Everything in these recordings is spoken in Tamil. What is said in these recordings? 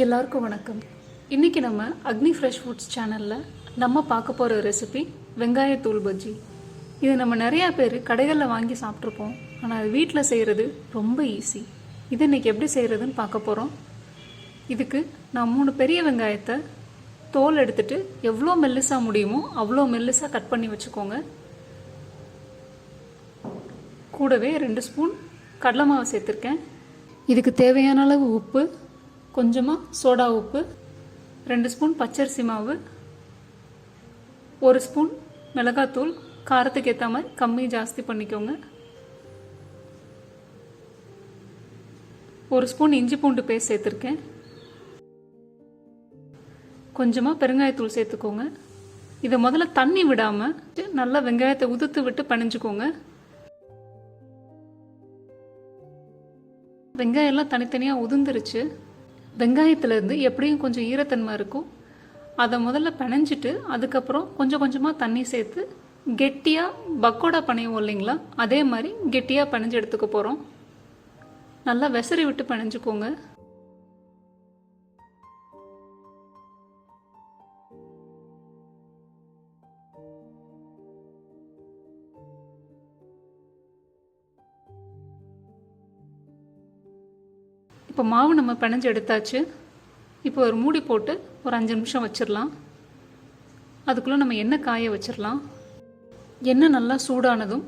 எல்லாருக்கும் வணக்கம். இன்றைக்கி நம்ம அக்னி ஃப்ரெஷ் ஃபுட்ஸ் சேனலில் நம்ம பார்க்க போகிற ரெசிபி வெங்காயத்தூள் பஜ்ஜி. இது நம்ம நிறையா பேர் கடைகளில் வாங்கி சாப்பிட்ருப்போம். ஆனால் அது வீட்டில் செய்கிறது ரொம்ப ஈஸி. இது இன்றைக்கி எப்படி செய்கிறதுன்னு பார்க்க போகிறோம். இதுக்கு நான் 3 பெரிய வெங்காயத்தை தோல் எடுத்துட்டு எவ்வளோ மெல்லிசாக முடியுமோ அவ்வளோ மெல்லிசாக கட் பண்ணி வச்சுக்கோங்க. கூடவே 2 ஸ்பூன் கடலை மாவு சேர்த்துருக்கேன். இதுக்கு தேவையான அளவு உப்பு, கொஞ்சமாக சோடா உப்பு, 2 ஸ்பூன் பச்சரிசி மாவு, 1 ஸ்பூன் மிளகாத்தூள், காரத்துக்கு ஏற்ற மாதிரி கம்மி ஜாஸ்தி பண்ணிக்கோங்க, 1 ஸ்பூன் இஞ்சி பூண்டு பேஸ்ட் சேர்த்துருக்கேன், கொஞ்சமாக பெருங்காயத்தூள் சேர்த்துக்கோங்க. இதை முதல்ல தண்ணி விடாமல் நல்லா வெங்காயத்தை உதுத்து விட்டு பிணைஞ்சுக்கோங்க. வெங்காயம் எல்லாம் தனித்தனியாக உதிர்ந்துருச்சு. வெங்காயத்துலேருந்து எப்படியும் கொஞ்சம் ஈரத்தன்மை இருக்கும். அதை முதல்ல பிணைஞ்சிட்டு அதுக்கப்புறம் கொஞ்சம் கொஞ்சமாக தண்ணி சேர்த்து கெட்டியாக பக்கோடா பனையும் இல்லைங்களா, அதே மாதிரி கெட்டியாக பிணைஞ்சு எடுத்துக்க போகிறோம். நல்லா விசறி விட்டு பிணைஞ்சுக்கோங்க. இப்போ மாவு நம்ம பிணைஞ்சு எடுத்தாச்சு. இப்போ ஒரு மூடி போட்டு ஒரு 5 நிமிஷம் வச்சிடலாம். அதுக்குள்ளே நம்ம எண்ணெய் காய வச்சிடலாம். எண்ணெய் நல்லா சூடானதும்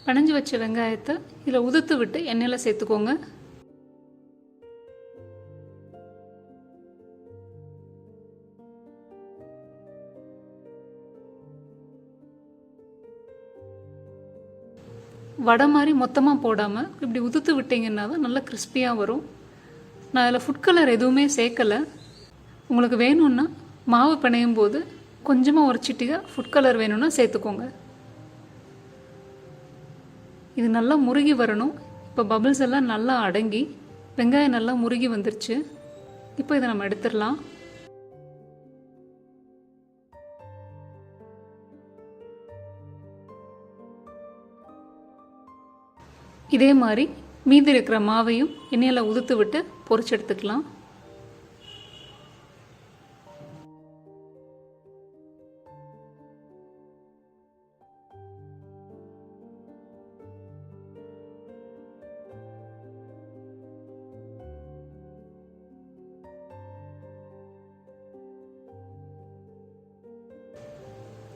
பிணைஞ்சு வச்ச வெங்காயத்தை இதில் உதுத்து விட்டு எண்ணெயில் சேர்த்துக்கோங்க. வடை மாதிரி மொத்தமாக போடாமல் இப்படி உதுத்து விட்டிங்கன்னா தான் நல்லா கிறிஸ்பியாக வரும். நான் அதில் ஃபுட் கலர் எதுவுமே சேர்க்கலை. உங்களுக்கு வேணும்னா மாவு பிணையும் போது கொஞ்சமாக ஒரு சிட்டிகை ஃபுட் கலர் வேணும்னா சேர்த்துக்கோங்க. இது நல்லா முருகி வரணும். இப்போ பபிள்ஸ் எல்லாம் நல்லா அடங்கி வெங்காயம் நல்லா முருகி வந்துருச்சு. இப்போ இதை நம்ம எடுத்துடலாம். இதே மாதிரி மீதி இருக்கிற மாவையும் எண்ணெயில் உதுத்து விட்டு பொரிச்சு எடுத்துக்கலாம்.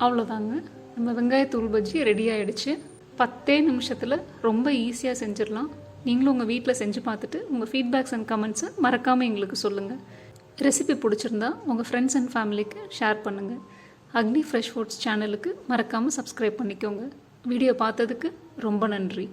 அவ்வளோதாங்க, நம்ம வெங்காயத்தூள் பஜ்ஜி ரெடி ஆகிடுச்சு. 10 நிமிஷத்தில் ரொம்ப ஈஸியாக செஞ்சிடலாம். நீங்களும் உங்கள் வீட்டில் செஞ்சு பார்த்துட்டு உங்கள் ஃபீட்பேக்ஸ் அண்ட் கமெண்ட்ஸை மறக்காமல் எங்களுக்கு சொல்லுங்கள். ரெசிபி பிடிச்சிருந்தா உங்கள் ஃப்ரெண்ட்ஸ் அண்ட் ஃபேமிலிக்கு ஷேர் பண்ணுங்கள். அக்னி ஃப்ரெஷ் ஃபுட்ஸ் சேனலுக்கு மறக்காமல் சப்ஸ்கிரைப் பண்ணிக்கோங்க. வீடியோ பார்த்ததுக்கு ரொம்ப நன்றி.